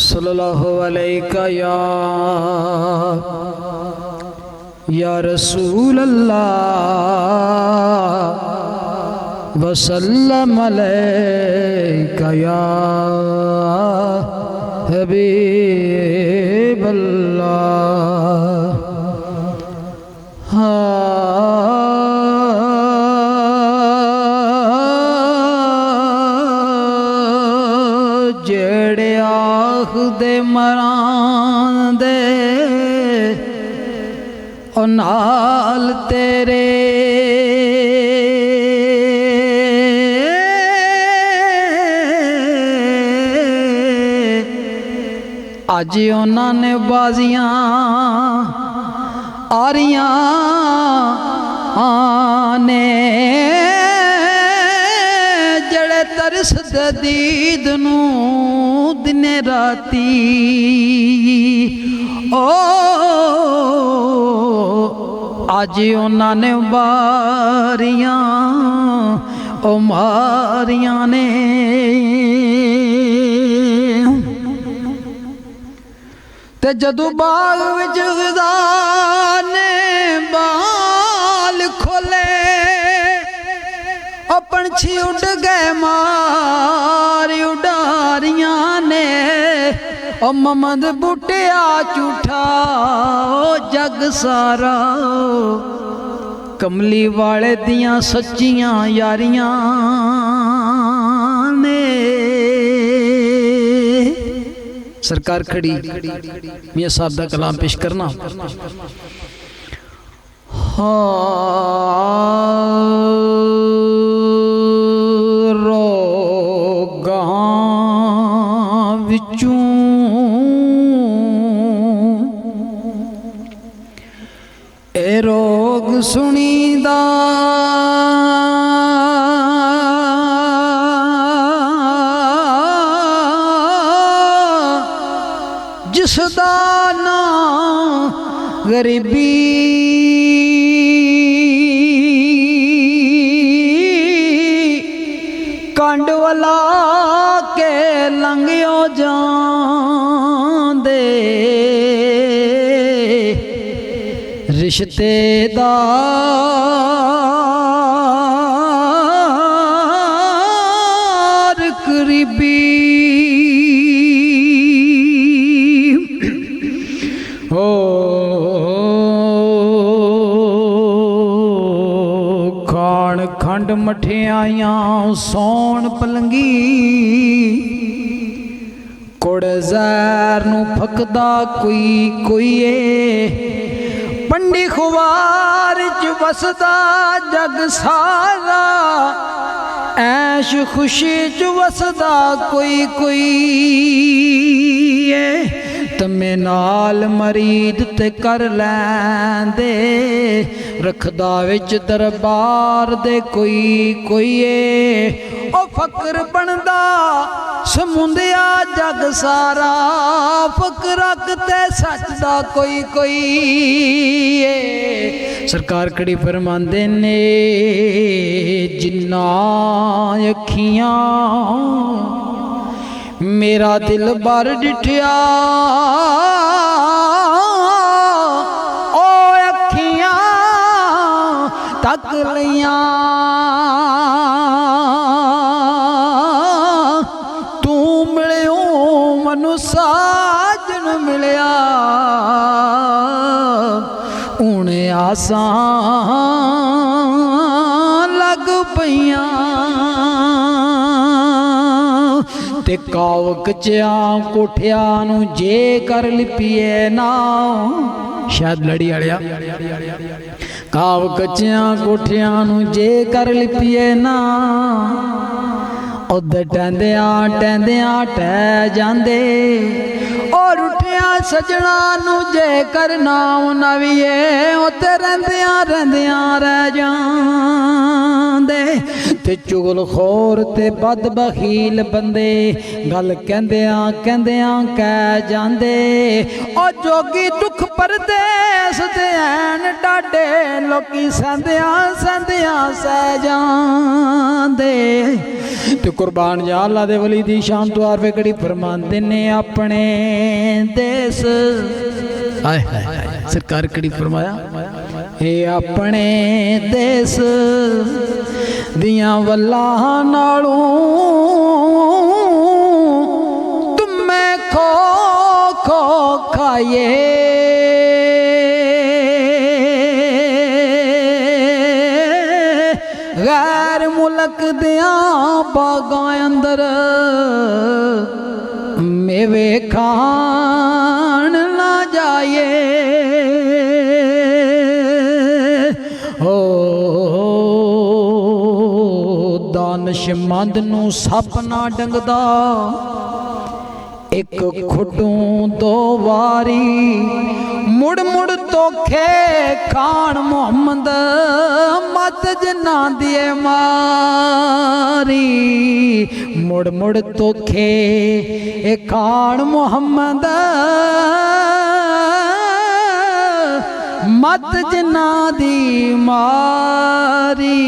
सल्लल्लाहु अलैका या रसूल अल्लाह वसल्लम अलैका या हबीब अल्लाह। जेड़े आखदे मरां दे ओ नाल तेरे अज उन्हां ने बाजियां आरियां ने जड़े तरस दे दीद नू दिने राती ओ अज उन्हां ने बारियां ओ मारियां ने। ते जदों बाग विच खुदा ने बाल खोले ओ पंछी उड़ गए मार उडारियां ने। ओ ममद बूटिया झूठा ओ जग सारा कमली वाले दियां सच्चियां यारियां ने। सरकार खड़ी मियां साहब दा कलाम पेश करना। रोगां विचों ए रोग सुनीदा जिसदा नां गरीबी कंड वाला के लंघियो जांदे रिश्तेदार करीबी हो खान खंड मठियाइयां सौन पलंगी कुड़ जहर नू फकदा कोई कोई पंडी खुवार च वसदा जग सारा ऐश खुशी च वसदा कोई कोई तमे नाल मरीद ते कर लैंदे रखदा विच दरबार दे कोई कोई ओ फकर बनदा समुंदिया जग सारा फकर रखते सच दा कोई कोई। सरकार कड़ी फरमांदे ने जिन्ना अखियां मेरा दिल बार डिठिया ओ अखियां तक लियां तू मिलियो मनु साजन मिलिया उने आसां लग पईयां ते काव कच्चिया कोठिया नू जे कर लिपिए ना शायद लड़ी आलिया काव कच्चिया कोठिया नू जे कर लिपिए ना उधर टहंदिया टहंदिया टह जांदे और उठिया सजना नू जे करना नवीए उत्ते रहिंदिया रहिंदिया रह जांदे। ते चुगल खोर ते बद बखील बंदे गल कहंदिया कहंदिया कह जांदे ओ जोगी दुख परदेस दे ऐन डाडे लोकी सहंदिया सहंदिया सह जांदे। ਤੇ ਕੁਰਬਾਨ ਜਾ ਅੱਲਾ ਦੇ ਵਲੀ ਦੀ ਸ਼ਾਨ ਤੋਂ ਆਰਵੇ ਕੜੀ ਫਰਮਾਉਂਦੇ ਨੇ ਆਪਣੇ ਦੇਸ ਆਏ ਹਾਏ ਸਰਕਾਰ ਕੜੀ ਫਰਮਾਇਆ ਇਹ ਆਪਣੇ ਦੇਸ ਦੀਆਂ ਵੱਲਾਂ ਨਾਲੋਂ ਤੁਮੇ ਖੋ ਖੋ ਖਾਏ गैर मुल्क दिया बागां अंदर मेवे खान ना जाए ओ दानिशमंद नू सप ना डंगदा एक खुडों दो वारी मुड़ मुड़ तोखे खान मुहम्मद मत जना दिए मारी मुड़ मुड़ तोखे खान मुहम्मद मत जना दी मारी